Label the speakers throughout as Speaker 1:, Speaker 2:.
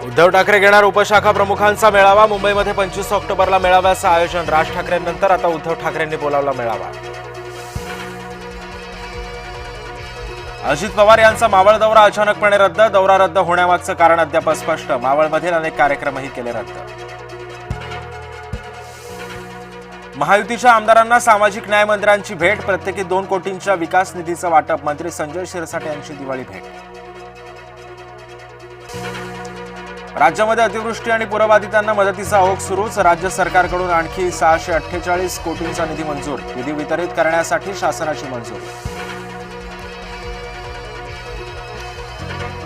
Speaker 1: उद्धव ठाकरे घेणार उपशाखा प्रमुखांचा मेळावा। मुंबईमध्ये 25 ऑक्टोबरला मेळाव्याचं आयोजन। राज ठाकरेंनंतर आता उद्धव ठाकरेंनी बोलावला मेळावा। अजित पवार यांचा मावळ दौरा अचानकपणे रद्द। दौरा रद्द होण्यामागचं कारण अद्याप अस्पष्ट। मावळमधील अनेक कार्यक्रमही केले रद्द। महायुतीच्या आमदारांना सामाजिक न्याय मंत्र्यांची भेट। प्रत्येकी 2 कोटींच्या विकास निधीचं वाटप। मंत्री संजय शिरसाट यांची दिवाळी भेट। राज्यामध्ये अतिवृष्टी आणि पूरबाधितांना मदतीचा ओघ सुरूच। राज्य सरकारकडून आणखी 648 कोटींचा निधी मंजूर। निधी वितरित करण्यासाठी शासनाची मंजुरी।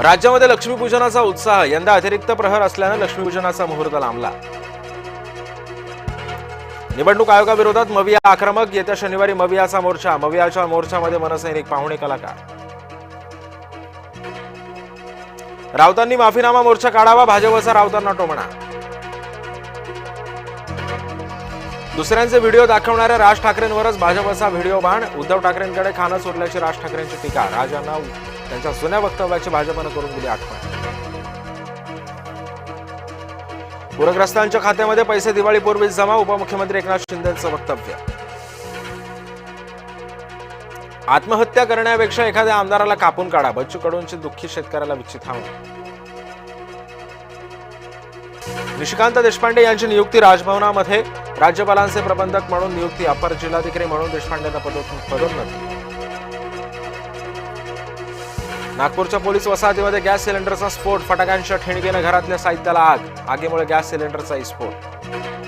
Speaker 1: राज्यामध्ये लक्ष्मीपूजनाचा उत्साह। यंदा अतिरिक्त प्रहर असल्यानं लक्ष्मीपूजनाचा मुहूर्त लांबला। निवडणूक आयोगाविरोधात मविया आक्रमक। येत्या शनिवारी मवियाचा मोर्चा। मवियाच्या मोर्चामध्ये मनसैनिक, पाहुणे, कलाकार। राऊतांनी माफीनामा मोर्चा काढावा। भाजपचा राऊतांना टोमणा। दुसऱ्यांचे व्हिडिओ दाखवणाऱ्या राज ठाकरेंवरच भाजपचा व्हिडिओ बाण। उद्धव ठाकरेंकडे खानच उरल्याची राज ठाकरेंची टीका। राज यांना त्यांच्या जुन्या वक्तव्याची भाजपनं करून दिली आठवण। पूरग्रस्तांच्या खात्यामध्ये पैसे दिवाळीपूर्वीच जमा। उपमुख्यमंत्री एकनाथ शिंदेंचं वक्तव्य। आत्महत्या करण्यापेक्षा एखाद्या आमदाराला कापून काढा। बच्चू कडूंची दुःखी शेतकऱ्याला विचिथावणी। निशिकांत देशपांडे यांची नियुक्ती राजभवनामध्ये। राज्यपालांचे प्रबंधक म्हणून नियुक्ती। अपर जिल्हाधिकारी म्हणून देशपांडेंना पदोन्नती। नागपूरच्या पोलीस वसाहतीमध्ये गॅस सिलेंडरचा स्फोट। फटाक्यांच्या ठिणगीने घरातल्या साहित्याला आग। आगीमुळे गॅस सिलेंडरचा स्फोट।